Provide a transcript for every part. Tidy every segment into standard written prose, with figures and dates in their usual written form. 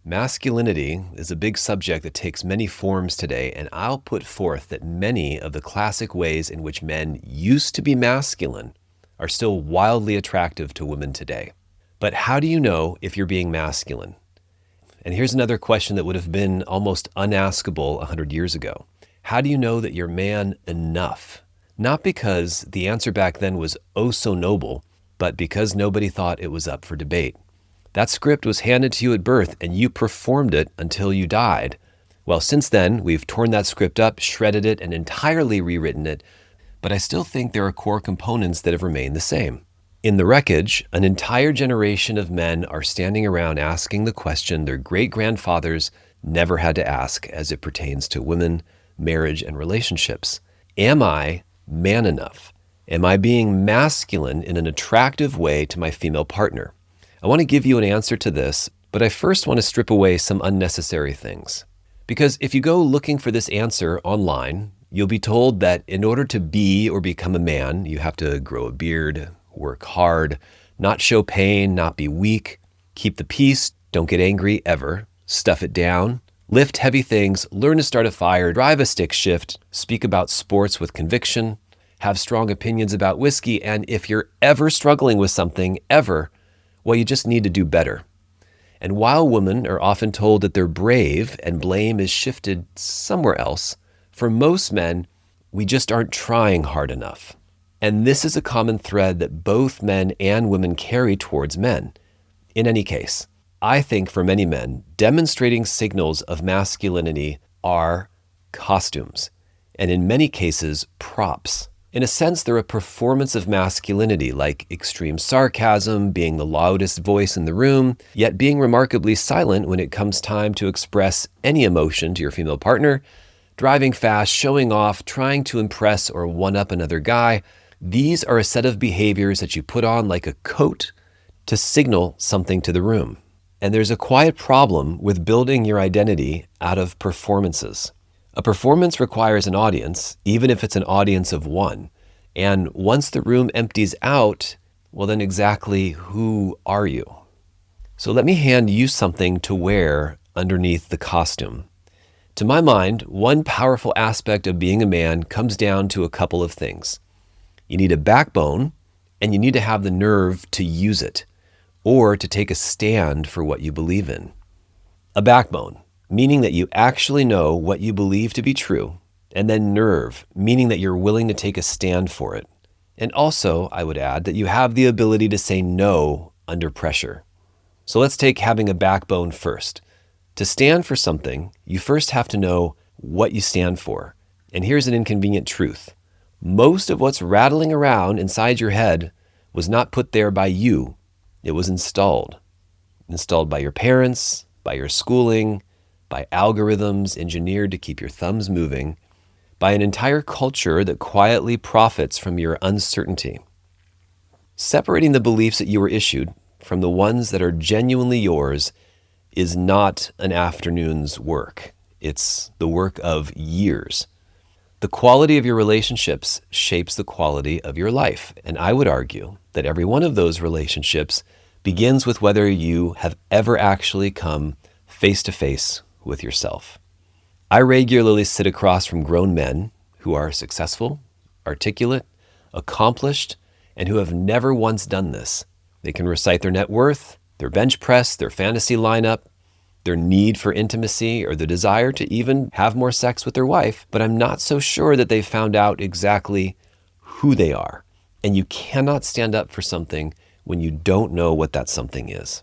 Masculinity is a big subject that takes many forms today, and I'll put forth that many of the classic ways in which men used to be masculine are still wildly attractive to women today. But how do you know if you're being masculine? And here's another question that would have been almost unaskable 100 years ago. How do you know that you're man enough? Not because the answer back then was oh so noble, but because nobody thought it was up for debate. That script was handed to you at birth and you performed it until you died. Well, since then, we've torn that script up, shredded it, and entirely rewritten it, but I still think there are core components that have remained the same. In the wreckage, an entire generation of men are standing around asking the question their great-grandfathers never had to ask as it pertains to women, marriage, and relationships. Am I man enough? Am I being masculine in an attractive way to my female partner? I want to give you an answer to this, but I first want to strip away some unnecessary things. Because if you go looking for this answer online, you'll be told that in order to be or become a man, you have to grow a beard, work hard, not show pain, not be weak, keep the peace, don't get angry ever, stuff it down, lift heavy things, learn to start a fire, drive a stick shift, speak about sports with conviction, have strong opinions about whiskey, and if you're ever struggling with something, ever, well, you just need to do better. And while women are often told that they're brave and blame is shifted somewhere else, for most men, we just aren't trying hard enough. And this is a common thread that both men and women carry towards men. In any case, I think for many men, demonstrating signals of masculinity are costumes, and in many cases, props. In a sense, they're a performance of masculinity, like extreme sarcasm, being the loudest voice in the room, yet being remarkably silent when it comes time to express any emotion to your female partner, driving fast, showing off, trying to impress or one-up another guy. These are a set of behaviors that you put on like a coat to signal something to the room. And there's a quiet problem with building your identity out of performances. A performance requires an audience, even if it's an audience of one. And once the room empties out, well then exactly who are you? So let me hand you something to wear underneath the costume. To my mind, one powerful aspect of being a man comes down to a couple of things. You need a backbone, and you need to have the nerve to use it, or to take a stand for what you believe in. A backbone, meaning that you actually know what you believe to be true, and then nerve, meaning that you're willing to take a stand for it. And also, I would add, that you have the ability to say no under pressure. So let's take having a backbone first. To stand for something, you first have to know what you stand for. And here's an inconvenient truth. Most of what's rattling around inside your head was not put there by you. It was installed. Installed by your parents, by your schooling, by algorithms engineered to keep your thumbs moving, by an entire culture that quietly profits from your uncertainty. Separating the beliefs that you were issued from the ones that are genuinely yours is not an afternoon's work. It's the work of years. The quality of your relationships shapes the quality of your life. And I would argue that every one of those relationships begins with whether you have ever actually come face to face with yourself. I regularly sit across from grown men who are successful, articulate, accomplished, and who have never once done this. They can recite their net worth, their bench press, their fantasy lineup, their need for intimacy, or the desire to even have more sex with their wife, but I'm not so sure that they've found out exactly who they are. And you cannot stand up for something when you don't know what that something is.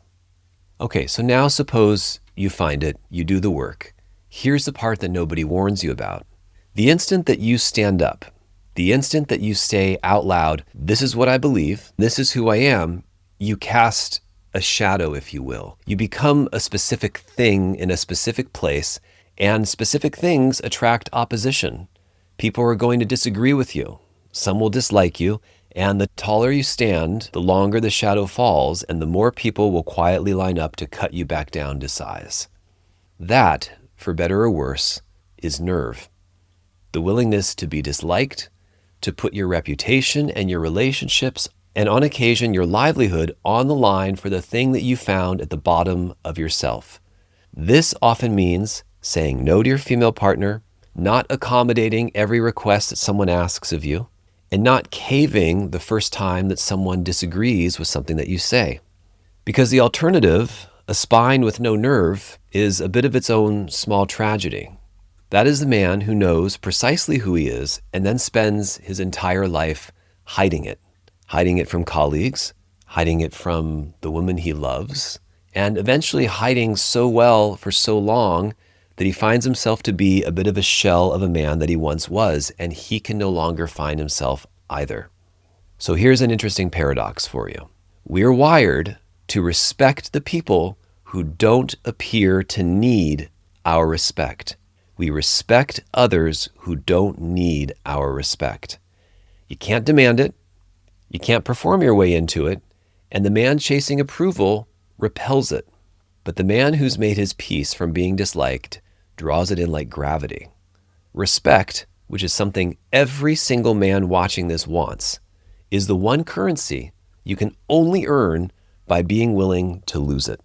Okay, so now suppose you find it, you do the work. Here's the part that nobody warns you about. The instant that you stand up, the instant that you say out loud, this is what I believe, this is who I am, you cast a shadow, if you will. You become a specific thing in a specific place, and specific things attract opposition. People are going to disagree with you. Some will dislike you, and the taller you stand, the longer the shadow falls, and the more people will quietly line up to cut you back down to size. That, for better or worse, is nerve. The willingness to be disliked, to put your reputation and your relationships, and on occasion your livelihood on the line for the thing that you found at the bottom of yourself. This often means saying no to your female partner, not accommodating every request that someone asks of you, and not caving the first time that someone disagrees with something that you say. Because the alternative, a spine with no nerve, is a bit of its own small tragedy. That is the man who knows precisely who he is and then spends his entire life hiding it from colleagues, hiding it from the woman he loves, and eventually hiding so well for so long that he finds himself to be a bit of a shell of a man that he once was, and he can no longer find himself either. So here's an interesting paradox for you. We're wired to respect the people who don't appear to need our respect. We respect others who don't need our respect. You can't demand it. You can't perform your way into it. And the man chasing approval repels it. But the man who's made his peace from being disliked draws it in like gravity. Respect, which is something every single man watching this wants, is the one currency you can only earn by being willing to lose it.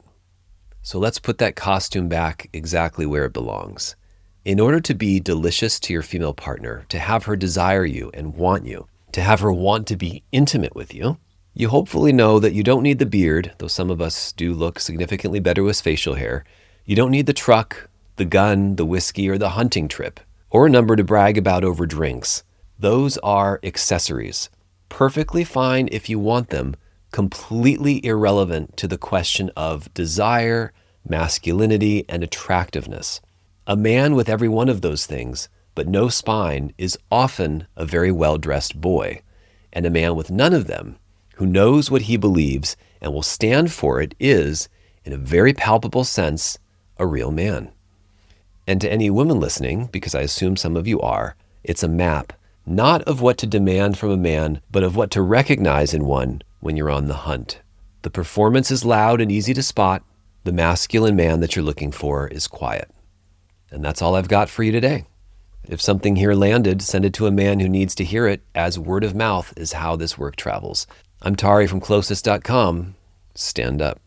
So let's put that costume back exactly where it belongs. In order to be delicious to your female partner, to have her desire you and want you, to have her want to be intimate with you, you hopefully know that you don't need the beard, though some of us do look significantly better with facial hair. You don't need the truck, the gun, the whiskey, or the hunting trip, or a number to brag about over drinks. Those are accessories. Perfectly fine if you want them, completely irrelevant to the question of desire, masculinity, and attractiveness. A man with every one of those things, but no spine, is often a very well-dressed boy. And a man with none of them, who knows what he believes and will stand for it, is, in a very palpable sense, a real man. And to any women listening, because I assume some of you are, it's a map, not of what to demand from a man, but of what to recognize in one when you're on the hunt. The performance is loud and easy to spot. The masculine man that you're looking for is quiet. And that's all I've got for you today. If something here landed, send it to a man who needs to hear it, as word of mouth is how this work travels. I'm Tari from Closeness.com. Stand up.